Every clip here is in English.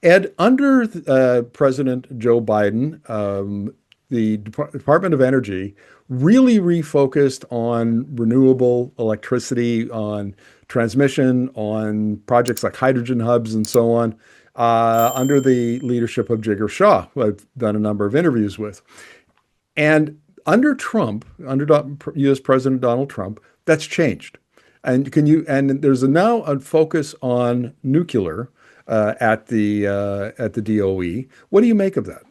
Ed, under President Joe Biden, the Department of Energy really refocused on renewable electricity, on transmission, on projects like hydrogen hubs and so on, under the leadership of Jigar Shah, who I've done a number of interviews with. And under Trump, under U.S. President Donald Trump, that's changed. And there's now a focus on nuclear at the DOE. What do you make of that?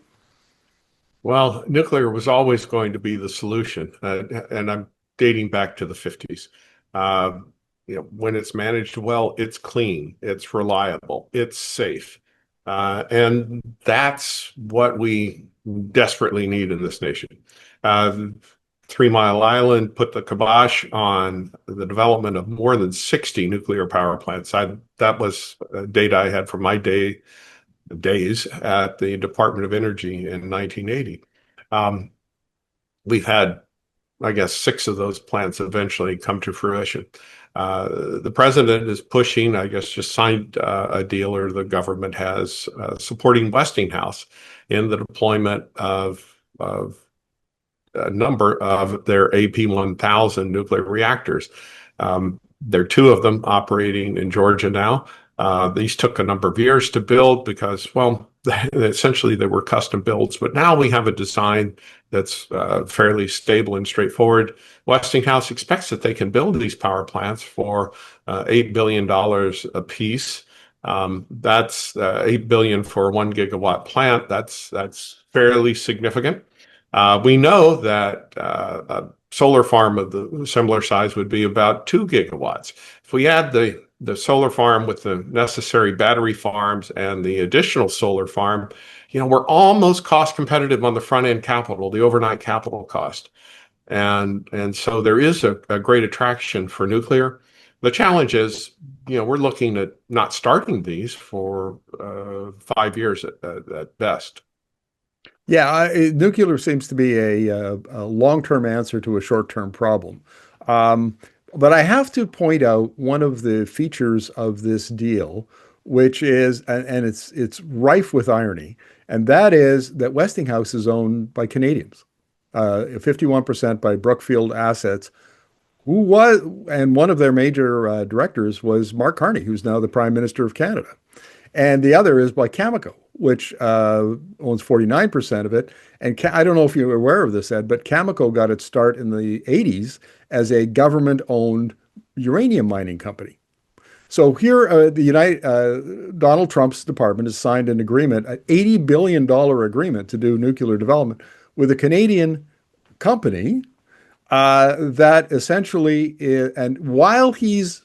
Well, nuclear was always going to be the solution, and I'm dating back to the 50s. Uh, when it's managed well, it's clean, it's reliable, it's safe, and that's what we desperately need in this nation. Uh, 3 Mile Island put the kibosh on the development of more than 60 nuclear power plants. That was data I had from my days at the Department of Energy in 1980. Um, we've had, I guess, 6 of those plants eventually come to fruition. The president is pushing, I guess, just signed a deal, or the government has, supporting Westinghouse in the deployment of a number of their AP1000 nuclear reactors. There are 2 of them operating in Georgia now. These took a number of years to build because, well, essentially they were custom builds, but now we have a design that's fairly stable and straightforward. Westinghouse expects that they can build these power plants for $8 billion a piece. That's $8 billion for a 1 gigawatt plant. That's fairly significant. We know that a solar farm of the similar size would be about 2 gigawatts. If we add the solar farm with the necessary battery farms and the additional solar farm, we're almost cost competitive on the front end capital, the overnight capital cost. And so there is a great attraction for nuclear. The challenge is, we're looking at not starting these for 5 years at best. Yeah, nuclear seems to be a long-term answer to a short-term problem. Um, but I have to point out one of the features of this deal, which is, and it's rife with irony, and that is that Westinghouse is owned by Canadians, 51% by Brookfield Assets, who was, and one of their major directors was Mark Carney, who's now the Prime Minister of Canada. And the other is by Cameco, which owns 49% of it. And I don't know if you're aware of this, Ed, but Cameco got its start in the 80s as a government-owned uranium mining company. So here, Donald Trump's department has signed an agreement, an $80 billion agreement to do nuclear development with a Canadian company that essentially, and while he's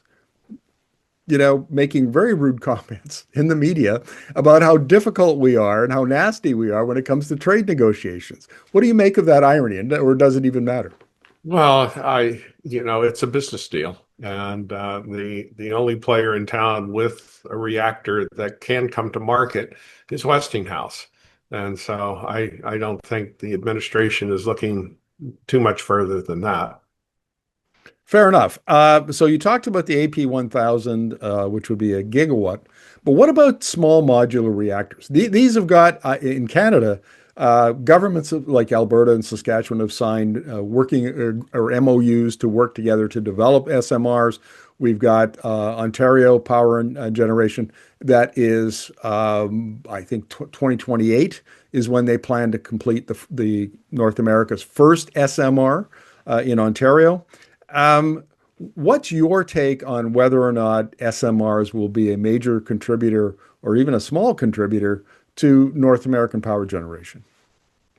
making very rude comments in the media about how difficult we are and how nasty we are when it comes to trade negotiations. What do you make of that irony, or does it even matter? Well, it's a business deal, and the only player in town with a reactor that can come to market is Westinghouse, and so I don't think the administration is looking too much further than that. Fair enough. So you talked about the AP1000, which would be a gigawatt, but what about small modular reactors? These have got, in Canada, governments like Alberta and Saskatchewan have signed working or MOUs to work together to develop SMRs. We've got Ontario Power and Generation that is, I think, 2028 is when they plan to complete the North America's first SMR in Ontario. Um, what's your take on whether or not SMRs will be a major contributor or even a small contributor to North American power generation?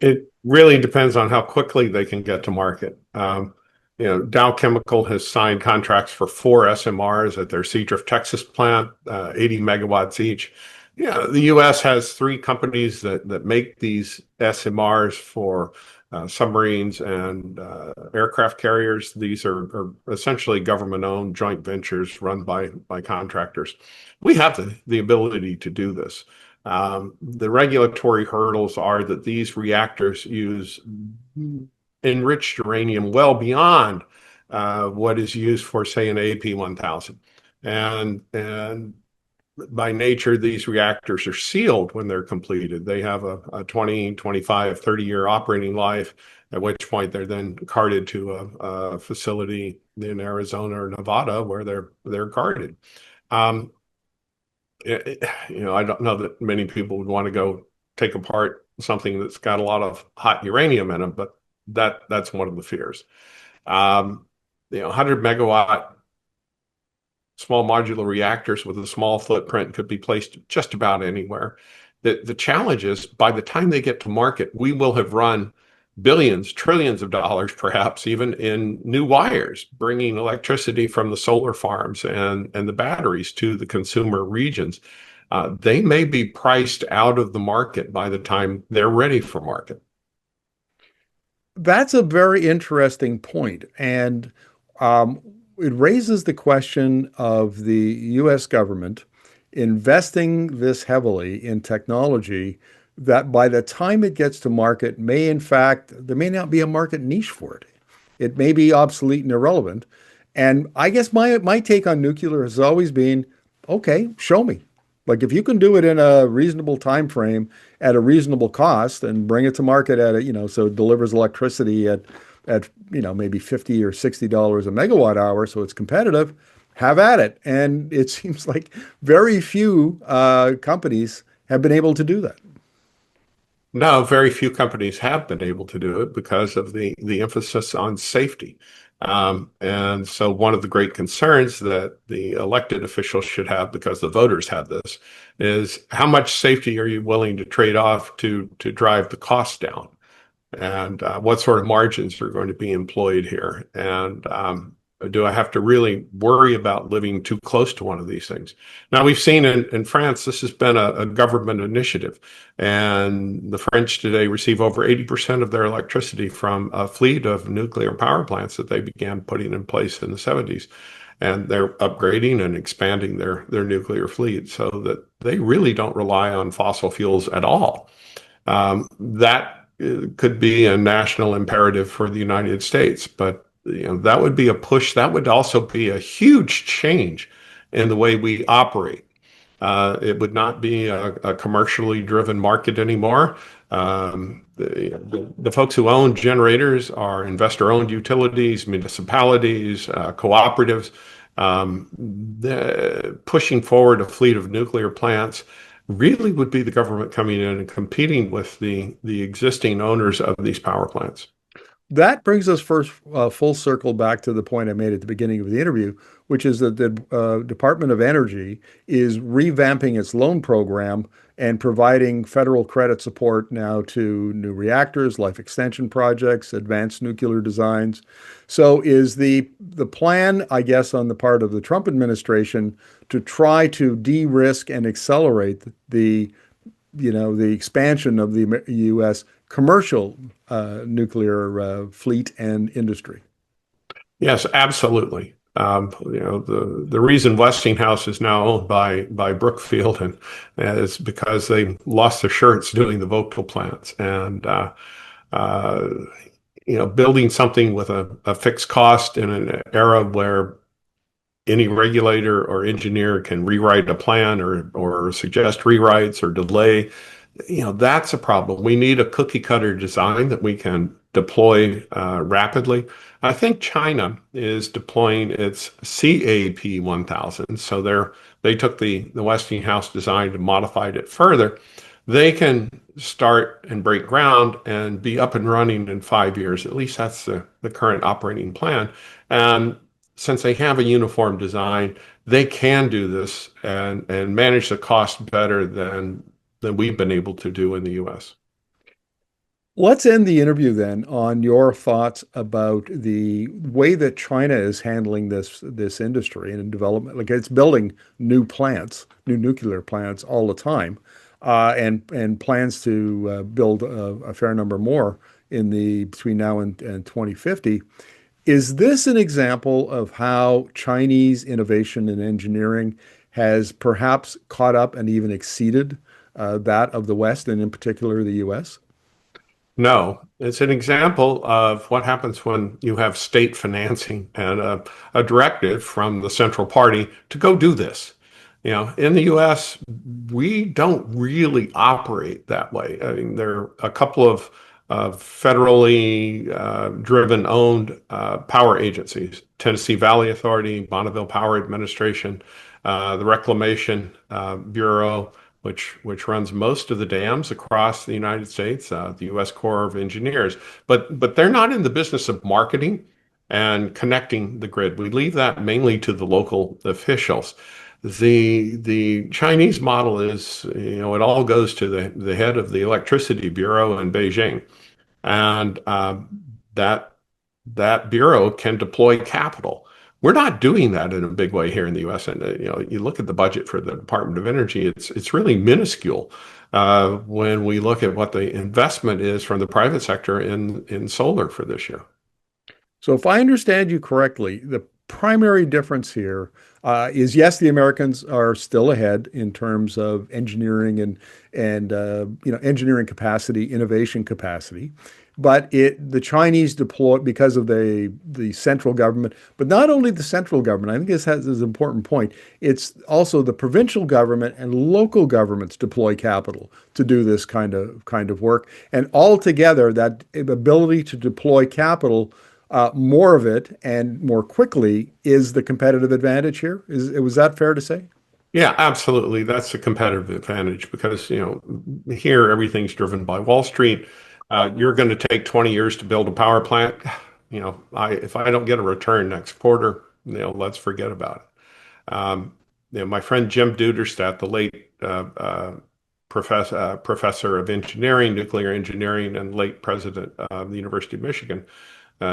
It really depends on how quickly they can get to market. Dow Chemical has signed contracts for 4 SMRs at their Seadrift, Texas plant, 80 megawatts each. Yeah, the U.S. has 3 companies that make these SMRs for submarines and aircraft carriers. These are essentially government-owned joint ventures run by contractors. We have the ability to do this. The regulatory hurdles are that these reactors use enriched uranium well beyond what is used for, say, an AP1000. And by nature, these reactors are sealed when they're completed. They have a 20, 25, 30-year operating life, at which point they're then carted to a facility in Arizona or Nevada where they're guarded. Um, I don't know that many people would want to go take apart something that's got a lot of hot uranium in it, but that's one of the fears. 100 megawatt small modular reactors with a small footprint could be placed just about anywhere. The challenge is by the time they get to market, we will have run billions, trillions of dollars, perhaps even in new wires, bringing electricity from the solar farms and the batteries to the consumer regions. They may be priced out of the market by the time they're ready for market. That's a very interesting point, and um, it raises the question of the U.S. government investing this heavily in technology that by the time it gets to market may in fact there may not be a market niche for it. It may be obsolete and irrelevant. And I guess my take on nuclear has always been, okay, show me. Like if you can do it in a reasonable time frame at a reasonable cost and bring it to market at so it delivers electricity at maybe 50 or $60 a megawatt hour, so it's competitive, have at it. And it seems like very few companies have been able to do that. No, very few companies have been able to do it because of the emphasis on safety. And so one of the great concerns that the elected officials should have, because the voters have this, is how much safety are you willing to trade off to drive the cost down? And what sort of margins are going to be employed here? And do I have to really worry about living too close to one of these things? Now, we've seen in France, this has been a government initiative, and the French today receive over 80% of their electricity from a fleet of nuclear power plants that they began putting in place in the 70s. And they're upgrading and expanding their nuclear fleet so that they really don't rely on fossil fuels at all. That could be a national imperative for the United States, but that would be a push. That would also be a huge change in the way we operate. It would not be a commercially driven market anymore. The folks who own generators are investor-owned utilities, municipalities, cooperatives. Pushing forward a fleet of nuclear plants really would be the government coming in and competing with the existing owners of these power plants. That brings us first full circle back to the point I made at the beginning of the interview, which is that the Department of Energy is revamping its loan program and providing federal credit support now to new reactors, life extension projects, advanced nuclear designs. So is the plan, I guess, on the part of the Trump administration to try to de-risk and accelerate the expansion of the U.S. commercial nuclear fleet and industry? Yes, absolutely. The reason Westinghouse is now owned by Brookfield and is because they lost their shirts doing the Vogtle plants, and uh, building something with a fixed cost in an era where any regulator or engineer can rewrite a plan or suggest rewrites or delay. That's a problem. We need a cookie cutter design that we can deploy rapidly. I think China is deploying its CAP 1000. So they took the Westinghouse design and modified it further. They can start and break ground and be up and running in 5 years. At least that's the current operating plan. And since they have a uniform design, they can do this and manage the cost better than we've been able to do in the US. Let's end the interview then on your thoughts about the way that China is handling this industry and in development. Like it's building new plants, new nuclear plants all the time, and plans to build a fair number more in the between now and 2050. Is this an example of how Chinese innovation and engineering has perhaps caught up and even exceeded that of the West and in particular the US? No, it's an example of what happens when you have state financing and a directive from the central party to go do this. In the US, we don't really operate that way. I mean, there are a couple of federally driven owned power agencies, Tennessee Valley Authority, Bonneville Power Administration, the Reclamation Bureau, which runs most of the dams across the United States, the U.S. Corps of Engineers. But they're not in the business of marketing and connecting the grid. We leave that mainly to the local officials. The Chinese model is, it all goes to the head of the Electricity Bureau in Beijing, and that that bureau can deploy capital. We're not doing that in a big way here in the U.S. And you look at the budget for the Department of Energy; it's really minuscule when we look at what the investment is from the private sector in solar for this year. So, if I understand you correctly, the primary difference here is yes, the Americans are still ahead in terms of engineering and engineering capacity, innovation capacity, but the Chinese deploy because of the central government, but not only the central government. I think this is an important point. It's also the provincial government and local governments deploy capital to do this kind of work, and altogether, that ability to deploy capital more of it and more quickly is the competitive advantage here. Was that fair to say? Yeah, absolutely. That's a competitive advantage because, here everything's driven by Wall Street. You're going to take 20 years to build a power plant. If I don't get a return next quarter, let's forget about it. My friend Jim Duderstadt, the late professor of engineering, nuclear engineering, and late president of the University of Michigan,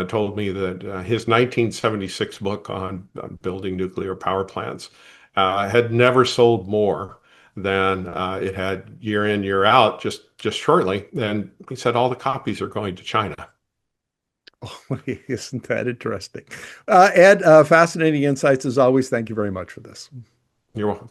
told me that his 1976 book on building nuclear power plants had never sold more than it had year in, year out, just shortly. And he said all the copies are going to China. Oh, isn't that interesting? Ed, fascinating insights as always. Thank you very much for this. You're welcome.